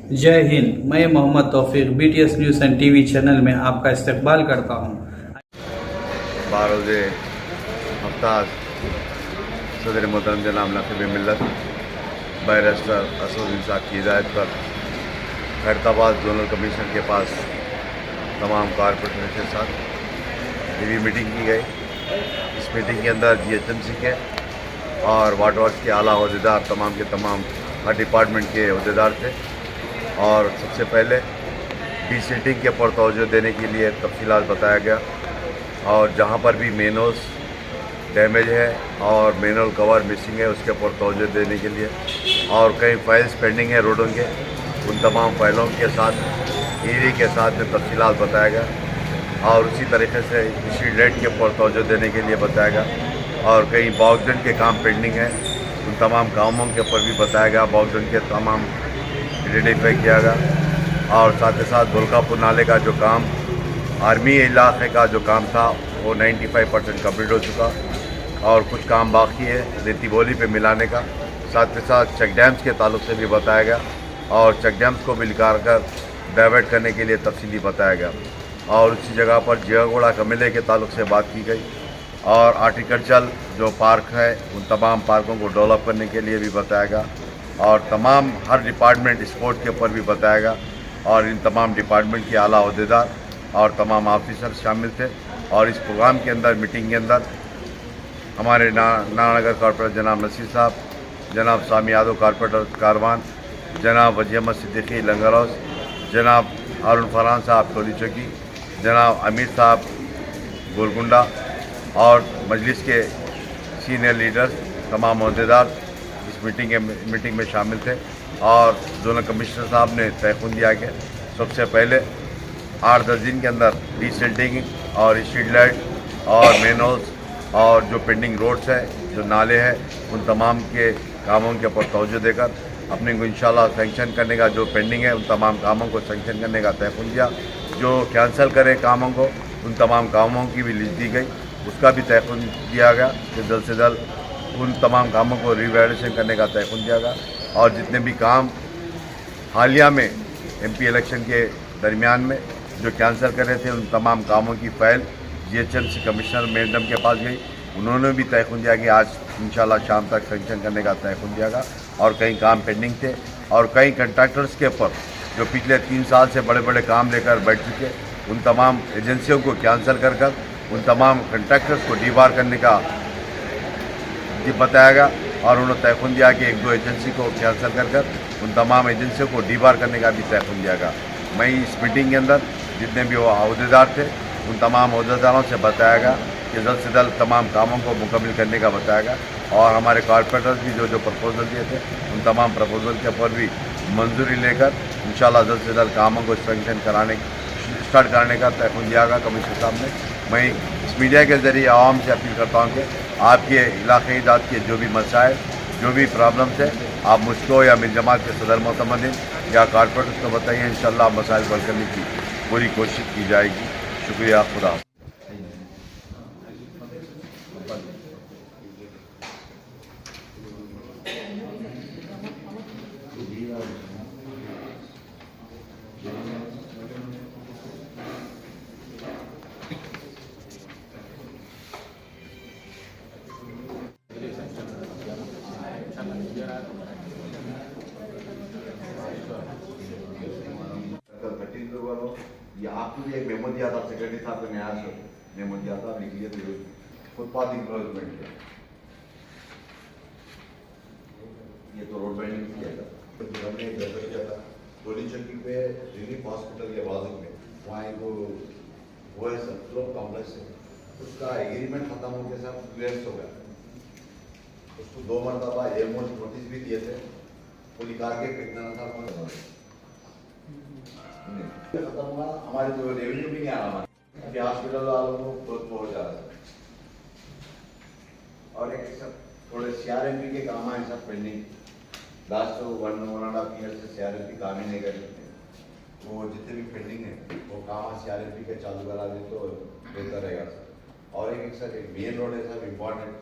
जय हिंद। मैं मोहम्मद तौफीक BTS news and TV channel में आपका इस्तकबाल करता हूँ। 12 हफ्ता सदर मोहतरम जनाब नकीब मिल्लत बैरिस्टर असदुद्दीन साहब की हिदायत पर खैरताबाद जोनल कमिश्नर के पास तमाम कारपोरेटर के साथ रिव्यू मीटिंग की गई। इस मीटिंग के अंदर GHMC के और वाटर वर्क्स के आला अहदेदार तमाम के तमाम हर डिपार्टमेंट के अहदेदार थे और सबसे पहले डिसिल्टिंग के पर तवज्जो देने के लिए तफसीलात बताया गया और जहाँ पर भी मेनोस डैमेज है और मैनुअल कवर मिसिंग है उसके ऊपर तवज्जो देने के लिए और कई फाइल्स पेंडिंग है रोडों के, उन तमाम फाइलों के साथ ED के साथ में तफसीलात बताया गया और उसी तरीके से स्ट्रीट लाइट के ऊपर तवज्जो देने के लिए बताया गया और कई बॉक्सडन के काम पेंडिंग है, उन तमाम कामों के ऊपर भी बताया गया, बॉक्सडन के तमाम आइडेंटिफाई किया गया और साथ ही साथ गोलकापुर नाले का जो काम आर्मी इलाके का जो काम था वो 95% कम्प्लीट हो चुका और कुछ काम बाकी है रेती बोली पे मिलाने का। साथ ही साथ चेक डैम्स के ताल्लुक से भी बताया गया और चेक डैम्स को भी निकाल कर डाइवर्ट करने के लिए तफसीली बताया गया और उसी जगह पर जियागोड़ा कमेले के ताल्लुक से बात की गई और आर्टिकल्चर जो पार्क है उन तमाम पार्कों को डेवलप करने के लिए भी बताया गया और तमाम हर डिपार्टमेंट स्पोर्ट के ऊपर भी बताया गया और इन तमाम डिपार्टमेंट के आला अहदेदार और तमाम ऑफिसर शामिल थे और इस प्रोग्राम के अंदर मीटिंग के अंदर हमारे नारायणनगर कॉर्पोरेटर जनाब नसीर साहब, जनाब सामी यादव कॉर्पोरेटर कारवान, जनाब वजी अहमद सिद्दीकी लंगर हाउस, जनाब हारून फरहान साहब टोली चौकी, जनाब अमीर साहब गोलकुंडा और मजलिस के सीनियर लीडर्स तमाम अहदेदार इस मीटिंग में शामिल थे और जोनल कमिश्नर साहब ने तयखुन दिया कि सबसे पहले 8-10 दिन के अंदर डिसिल्टिंग और स्ट्रीट लाइट और मेनोल्स और जो पेंडिंग रोड्स है, जो नाले हैं, उन तमाम के कामों के ऊपर तवज्जो देकर अपने को इंशाल्लाह सैंक्शन करने का जो पेंडिंग है उन तमाम कामों को सैंक्शन करने का तयखुन दिया। जो कैंसिल करे कामों को उन तमाम कामों की भी लिस्ट दी गई, उसका भी तयखुन दिया गया कि जल्द से जल्द उन तमाम कामों को रिवैल्यूएशन करने का तयखुन दिया गया और जितने भी काम हालिया में MP इलेक्शन के दरमियान में जो कैंसिल कर रहे थे उन तमाम कामों की फाइल GHMC कमिश्नर मैडम के पास गई, उन्होंने भी तयखुन दिया कि आज इंशाल्लाह शाम तक सैंक्शन करने का तयखुन दिया गया और कई काम पेंडिंग थे और कई कंट्रैक्टर्स के ऊपर जो पिछले 3 साल से बड़े बड़े काम लेकर बैठ चुके उन तमाम एजेंसियों को कैंसिल कर उन तमाम कंट्रैक्टर्स को डीबार करने का बताया गया और उन्होंने तयखुन दिया कि 1-2 एजेंसी को कैंसिल कर उन तमाम एजेंसियों को डीबार करने का भी तयखुन दिया गया। मैं इस मीटिंग के अंदर जितने भी वो अहदेदार थे उन तमाम अहदेदारों से बताया गया कि जल्द से जल्द तमाम कामों को मुकम्मल करने का बताया गया और हमारे कॉर्पोरेटर्स भी जो प्रपोजल दिए थे उन तमाम प्रपोजल के ऊपर भी मंजूरी लेकर इंशाल्लाह जल्द से जल्द कामों को सैंक्शन स्टार्ट कराने का तयखुन दिया गया कमिश्नर साहब ने। मैं इस मीडिया के ज़रिए आवाम से अपील करता हूँ कि आपके इलाक़ाई जात के जो भी मसाइल, जो भी प्रॉब्लम्स है, आप मुझको या मेरी जमात के सदर मोहतमदीन या कॉर्पोरेटर्स को बताइए, इंशाल्लाह मसाइल हल करने की पूरी कोशिश की जाएगी। शुक्रिया, खुदा। ये आपको भी एक मेमो दिया था सेक्रेटरी साहब ने, नया मेमो दिया था, लिख लिया तो फुटपाथ इंक्रोचमेंट है, ये तो रोड बैंडिंग किया था। तो हमने एक रेफर किया था टोली चौकी पे रिलीफ हॉस्पिटल के बाजू में, वहाँ एक वो है सब फ्लोर कॉम्प्लेक्स है, उसका एग्रीमेंट खत्म होने के साथ क्लियरेंस हो गया, उसको 2 मरतबा एमओ नोटिस भी दिए थे, वो निकाल के फेंकना था खत्म हुआ। हमारे जो रेवेन्यू भी नहीं आ रहा अभी हॉस्पिटल वालों को बहुत पहुंच जा रहा है और एक सब थोड़े CRMP के काम आए सब पेंडिंग, लास्ट 1.5 ईयर से CRMP काम ही नहीं कर रहे, वो जितने भी पेंडिंग है वो काम CRMP के चालू करा दे तो बेहतर रहेगा सर। और एक सर एक मेन रोड है सर इम्पॉर्टेंट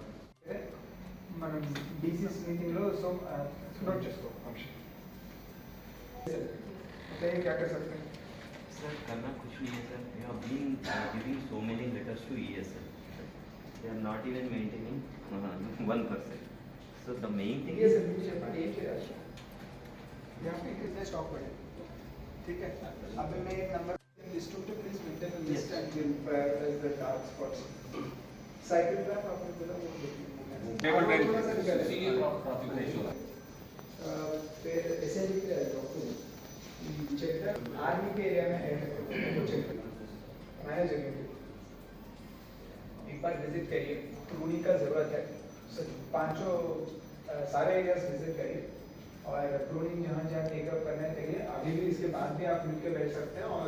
మనం DCS మీటింగ్లో సో నోట్ చేసుకో ఫంక్షన్ बताइए क्या कर सकते हैं। सर करना कुछ नहीं है sir, we have been giving so many letters to ESL, they are not even maintaining 1%. So the main thing ये सर नीचे पर एक ही राशि यहाँ पे कितने स्टॉक पड़े, ठीक है। अब मैं एक number list two please maintain the list and will prioritise the dark spots. Cycle graph आपने बोला वो फिर एसएलडी पे डॉक्टर चेक कर आर्मी के एरिया में है वो चेक कर मैंने जगह पे एक बार विजिट करिए, प्रूनिंग का ज़रूरत है। पांचों सारे एरियाज विजिट करिए और प्रूनिंग जहाँ जहाँ टेकअप करना चाहिए अभी भी इसके बाद भी आप मिलकर बैठ सकते हैं और